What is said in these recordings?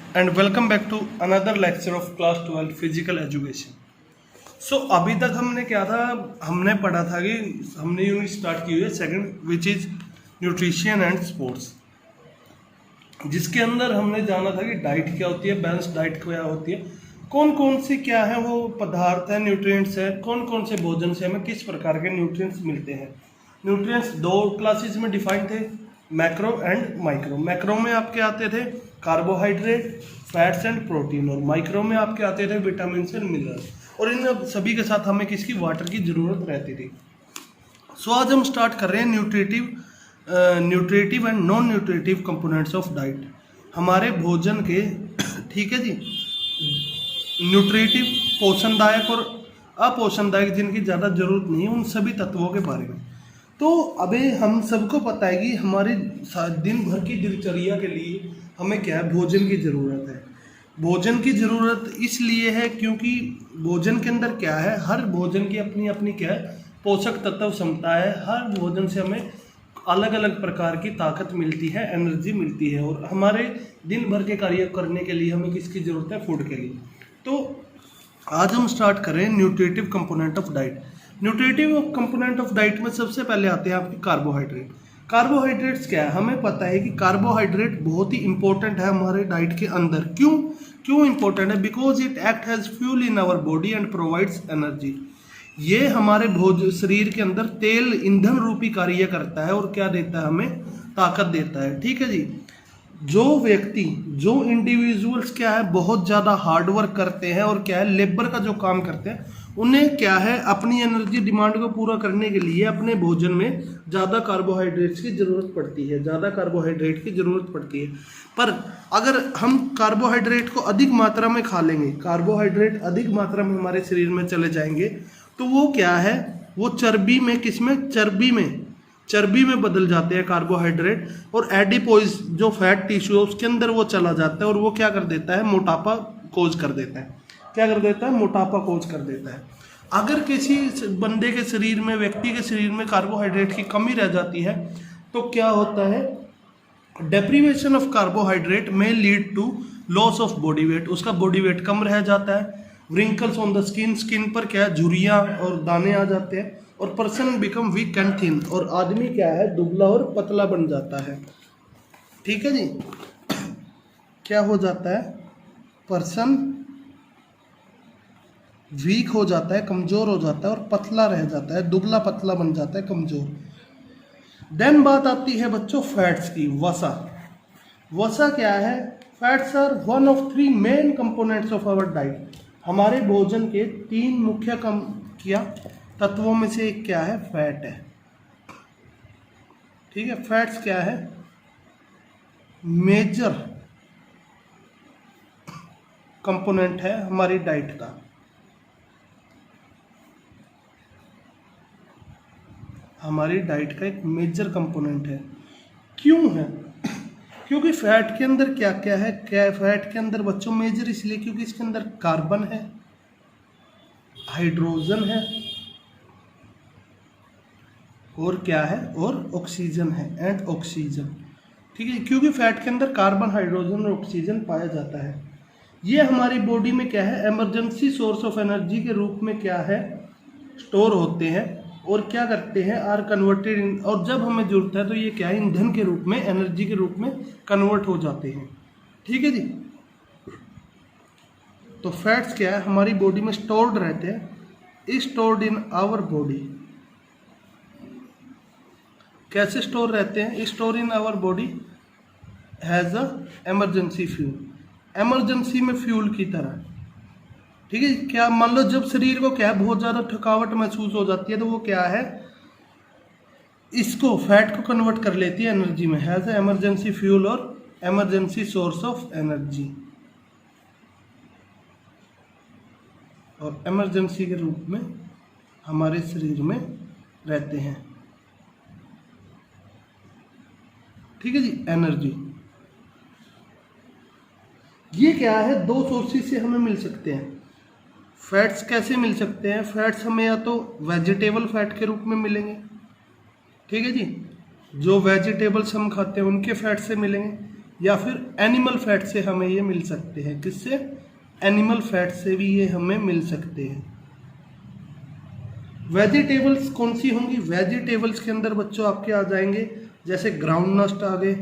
And welcome back to another lecture of class 12 physical education. So अभी तक हमने क्या था, हमने पढ़ा था कि हमने यूनिट स्टार्ट की हुई है second, which is nutrition and sports, जिसके अंदर हमने जाना था कि डाइट क्या होती है, बैलेंस डाइट क्या होती है, कौन कौन सी क्या है वो पदार्थ है, न्यूट्रिएंट्स है, कौन कौन से भोजन से हमें किस प्रकार के न्यूट्रिएंट्स मिलते हैं। न्यूट्रिएंट्स दो क्लासेस में डिफाइन थे, मैक्रो एंड माइक्रो। मैक्रो में आपके आते थे कार्बोहाइड्रेट, फैट्स एंड प्रोटीन, और माइक्रो में आपके आते थे विटामिन एंड मिनरल, और इन सभी के साथ हमें किसकी, वाटर की ज़रूरत रहती थी। सो आज हम स्टार्ट कर रहे हैं nutritive and non nutritive components of diet, हमारे भोजन के ठीक है जी, न्यूट्रिटिव पोषणदायक और अपोषणदायक जिनकी ज़्यादा जरूरत नहीं है, उन सभी तत्वों के बारे में। तो अभी हम सबको पता है कि हमारे दिन भर की दिनचर्या के लिए हमें क्या है, भोजन की ज़रूरत है। भोजन की ज़रूरत इसलिए है क्योंकि भोजन के अंदर क्या है, हर भोजन की अपनी अपनी क्या है, पोषक तत्व क्षमता है। हर भोजन से हमें अलग अलग प्रकार की ताकत मिलती है, एनर्जी मिलती है, और हमारे दिन भर के कार्य करने के लिए हमें किसकी ज़रूरत है, फूड के लिए। तो आज हम स्टार्ट करें nutritive component of diet. Nutritive component of diet में सबसे पहले आते हैं आपके कार्बोहाइड्रेट। कार्बोहाइड्रेट्स क्या है, हमें पता है कि कार्बोहाइड्रेट बहुत ही इंपॉर्टेंट है हमारे डाइट के अंदर। क्यों इंपॉर्टेंट है? Because it act has fuel in our body and provides energy. ये हमारे शरीर के अंदर तेल ईंधन रूपी कार्य करता है और क्या देता है, हमें ताकत देता है। ठीक है जी। जो व्यक्ति, जो इंडिविजुअल्स क्या है, बहुत ज़्यादा हार्ड वर्क करते हैं और क्या है, लेबर का जो काम करते हैं, उन्हें क्या है, अपनी एनर्जी डिमांड को पूरा करने के लिए अपने भोजन में ज़्यादा कार्बोहाइड्रेट्स की ज़रूरत पड़ती है, ज़्यादा कार्बोहाइड्रेट की ज़रूरत पड़ती है। पर अगर हम कार्बोहाइड्रेट को अधिक मात्रा में खा लेंगे, कार्बोहाइड्रेट अधिक मात्रा में हमारे शरीर में चले जाएंगे, तो वो क्या है, वो चर्बी में, किसमें, चर्बी में बदल जाते हैं कार्बोहाइड्रेट, और एडिपोइज जो फैट टिश्यू है उसके अंदर वो चला जाता है, और वो क्या कर देता है, मोटापा कोज कर देता है। क्या कर देता है, मोटापा कोज कर देता है। अगर किसी बंदे के शरीर में, व्यक्ति के शरीर में कार्बोहाइड्रेट की कमी रह जाती है, तो क्या होता है, डेप्रीवेशन ऑफ कार्बोहाइड्रेट में lead to loss of body weight. उसका बॉडी वेट कम रह जाता है। व्रिंकल्स ऑन द स्किन पर क्या है, झुर्रियाँ और दाने आ जाते हैं, और person become weak and thin, और आदमी क्या है, दुबला और पतला बन जाता है। ठीक है जी। क्या हो जाता है, पर्सन वीक हो जाता है, कमजोर हो जाता है, और पतला रह जाता है, दुबला पतला बन जाता है, कमजोर। देन बात आती है बच्चों फैट्स की। वसा क्या है, fats are one of 3 main components of our diet. हमारे भोजन के 3 मुख्य तत्वों में से एक क्या है, फैट है। ठीक है। फैट्स क्या है, मेजर कंपोनेंट है हमारी डाइट का। हमारी डाइट का एक मेजर कंपोनेंट है। क्यों है? क्योंकि फैट के अंदर क्या क्या है, फैट के अंदर बच्चों मेजर इसलिए क्योंकि इसके अंदर कार्बन है, हाइड्रोजन है, और क्या है, और ऑक्सीजन है, एंड ऑक्सीजन। ठीक है। क्योंकि फैट के अंदर कार्बन, हाइड्रोजन और ऑक्सीजन पाया जाता है। ये हमारी बॉडी में क्या है, इमरजेंसी सोर्स ऑफ एनर्जी के रूप में क्या है, स्टोर होते हैं, और क्या करते हैं, आर कन्वर्टेड इन, और जब हमें जरूरत है तो ये क्या है, ईंधन के रूप में, एनर्जी के रूप में कन्वर्ट हो जाते हैं। ठीक है जी। तो फैट्स क्या है, हमारी बॉडी में स्टोर्ड रहते हैं, स्टोर्ड इन आवर बॉडी। कैसे स्टोर रहते हैं, store in our body has a emergency fuel, emergency में फ्यूल की तरह। ठीक है। क्या, मान लो जब शरीर को क्या है, बहुत ज़्यादा थकावट महसूस हो जाती है, तो वो क्या है, इसको फैट को कन्वर्ट कर लेती है एनर्जी में, हैज अ इमरजेंसी फ्यूल और इमरजेंसी सोर्स ऑफ एनर्जी, और इमरजेंसी के रूप में हमारे शरीर में रहते हैं। ठीक है जी। एनर्जी ये क्या है, 2 सोर्सेज से हमें मिल सकते हैं। फैट्स कैसे मिल सकते हैं, फैट्स हमें या तो वेजिटेबल फैट के रूप में मिलेंगे, ठीक है जी, जो वेजिटेबल्स हम खाते हैं उनके फैट से मिलेंगे, या फिर एनिमल फैट से हमें ये मिल सकते हैं। किससे? एनिमल फैट से भी ये हमें मिल सकते हैं। वेजिटेबल्स कौन सी होंगी? वेजिटेबल्स के अंदर बच्चों आपके आ जाएंगे जैसे ग्राउंडनट आ गए,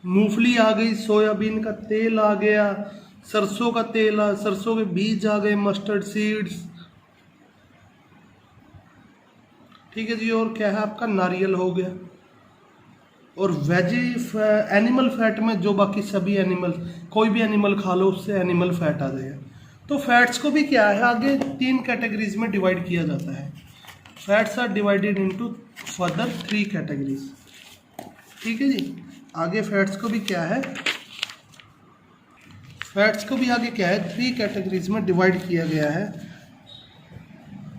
मूंगफली आ गई, सोयाबीन का तेल आ गया, सरसों का तेल सरसों के बीज आ गए, मस्टर्ड सीड्स, ठीक है जी। और क्या है आपका? नारियल हो गया। और एनिमल फैट में जो बाकी सभी एनिमल, कोई भी एनिमल खा लो उससे एनिमल फैट आ जाएगा। तो फैट्स को भी क्या है आगे 3 कैटेगरीज में डिवाइड किया जाता है। Fats are divided into further 3 categories, ठीक है जी। आगे फैट्स को भी क्या है, फैट्स को भी आगे क्या है 3 कैटेगरीज में डिवाइड किया गया है,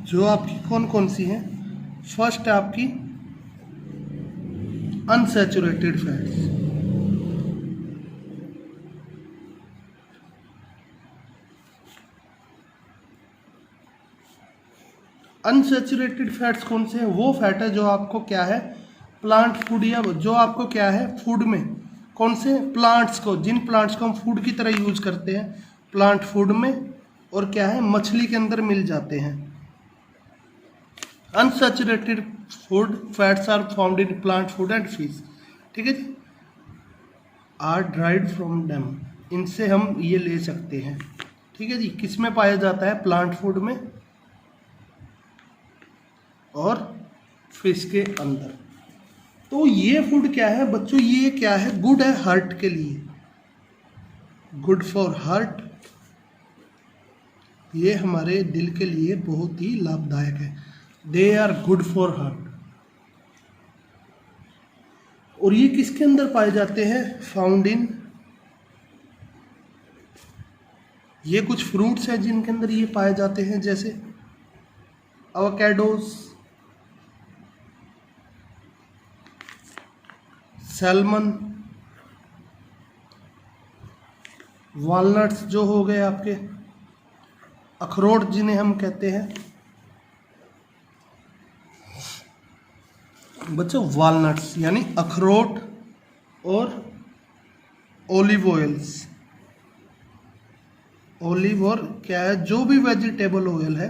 जो आपकी कौन कौन सी हैं? फर्स्ट है आपकी अनसैचुरेटेड फैट्स। अनसैचुरेटेड फैट्स कौन से हैं? वो फैट है जो आपको क्या है प्लांट फूड, या जो आपको क्या है फूड में कौन से प्लांट्स को, जिन प्लांट्स को हम फूड की तरह यूज करते हैं प्लांट फूड में, और क्या है मछली के अंदर मिल जाते हैं। Unsaturated food fats are found in plant food and fish, ठीक है जी, आर ड्राइड फ्रॉम डेम, इनसे हम ये ले सकते हैं, ठीक है जी। किस में पाया जाता है? प्लांट फूड में और फिश के अंदर। तो ये फूड क्या है बच्चों? ये क्या है? गुड है हार्ट के लिए, गुड फॉर हार्ट, ये हमारे दिल के लिए बहुत ही लाभदायक है। They are good for heart. और ये किसके अंदर पाए जाते हैं? फाउंड इन, ये कुछ फ्रूट्स हैं जिनके अंदर ये पाए जाते हैं, जैसे एवोकाडोस, सैल्मन, वॉलनट्स जो हो गए आपके, अखरोट जिन्हें हम कहते हैं बच्चों, वॉलनट्स यानी अखरोट, और ओलिव ऑयल्स, ओलिव और क्या है जो भी वेजिटेबल ऑयल है,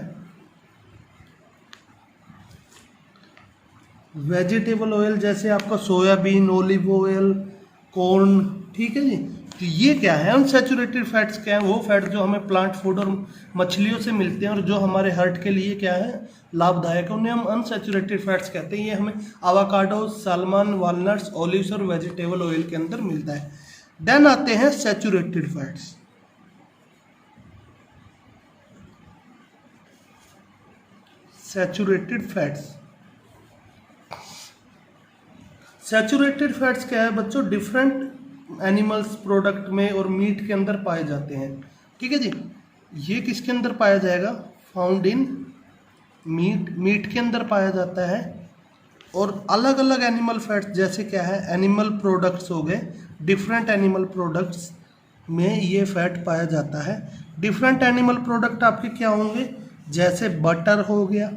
वेजिटेबल ऑयल जैसे आपका सोयाबीन, ओलिव ऑयल, कॉर्न, ठीक है जी। तो ये क्या है? अनसैचुरेटेड फैट्स क्या है? वो फैट जो हमें प्लांट फूड और मछलियों से मिलते हैं और जो हमारे हार्ट के लिए क्या है लाभदायक है, उन्हें हम अनसैचुरेटेड फैट्स कहते हैं। ये हमें एवोकाडो, सैल्मन, वॉलनट्स, ऑलिव्स और वेजिटेबल ऑयल के अंदर मिलता है। देन आते हैं saturated fats. Saturated fats, saturated fats क्या है बच्चों? डिफरेंट एनिमल्स प्रोडक्ट में और मीट के अंदर पाए जाते हैं, ठीक है जी। ये किसके अंदर पाया जाएगा? फाउंड इन मीट, मीट के अंदर पाया जाता है। और अलग अलग एनिमल फैट्स जैसे क्या है एनिमल प्रोडक्ट्स हो गए, डिफरेंट एनिमल प्रोडक्ट्स में ये फैट पाया जाता है। डिफरेंट एनिमल प्रोडक्ट आपके क्या होंगे? जैसे बटर हो गया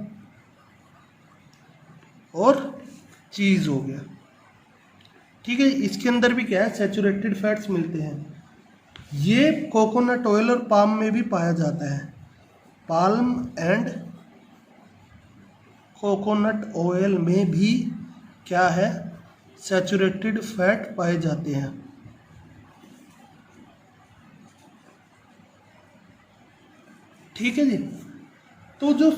और चीज़ हो गया, ठीक है। इसके अंदर भी क्या है सैचुरेटेड फैट्स मिलते हैं। ये कोकोनट ऑयल और पाम में भी पाया जाता है। पाल्म एंड कोकोनट ऑयल में भी क्या है सैचुरेटेड फैट पाए जाते हैं, ठीक है जी। तो जो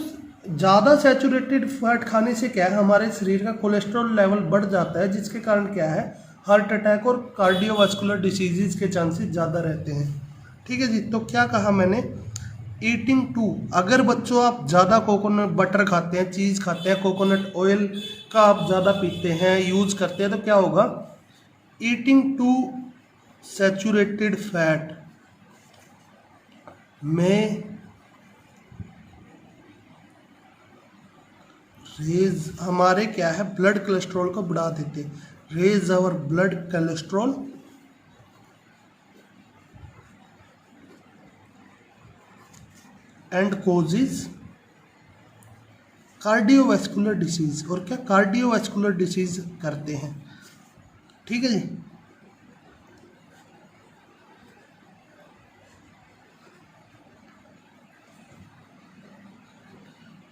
ज़्यादा सैचुरेटेड फैट खाने से क्या है हमारे शरीर का कोलेस्ट्रॉल लेवल बढ़ जाता है, जिसके कारण क्या है हार्ट अटैक और कार्डियोवास्कुलर डिसीजेज के चांसेस ज़्यादा रहते हैं, ठीक है जी। तो क्या कहा मैंने? ईटिंग टू, अगर बच्चों आप ज़्यादा कोकोनट बटर खाते हैं, चीज़ खाते हैं, कोकोनट ऑयल का आप ज़्यादा पीते हैं, यूज़ करते हैं, तो क्या होगा? ईटिंग टू सैचुरेटेड फैट में रेज हमारे क्या है ब्लड कोलेस्ट्रॉल को बढ़ा देते, raise our blood cholesterol and causes cardiovascular disease, और क्या कार्डियोवास्कुलर डिसीज करते हैं। ठीक है जी।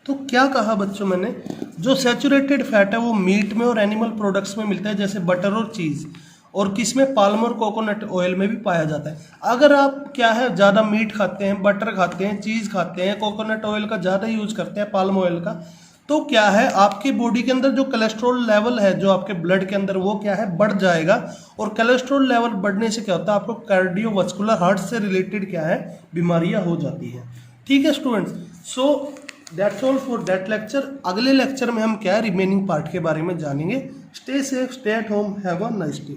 तो क्या कहा बच्चों मैंने, जो सैचुरेटेड फैट है वो मीट में और एनिमल प्रोडक्ट्स में मिलता है, जैसे बटर और चीज़, और किसमें, पाल्म और कोकोनट ऑयल में भी पाया जाता है। अगर आप क्या है ज़्यादा मीट खाते हैं, बटर खाते हैं, चीज़ खाते हैं, कोकोनट ऑयल का ज़्यादा यूज करते हैं, पाल्म ऑयल का, तो क्या है आपकी बॉडी के अंदर जो कोलेस्ट्रॉल लेवल है जो आपके ब्लड के अंदर वो क्या है बढ़ जाएगा। और कोलेस्ट्रॉल लेवल बढ़ने से क्या होता है, आपको कार्डियोवास्कुलर हार्ट से रिलेटेड क्या है बीमारियां हो जाती हैं। ठीक है students, so that's all for that lecture. अगले लेक्चर में हम क्या है रिमेनिंग पार्ट के बारे में जानेंगे। Stay safe, stay at home, have a nice day.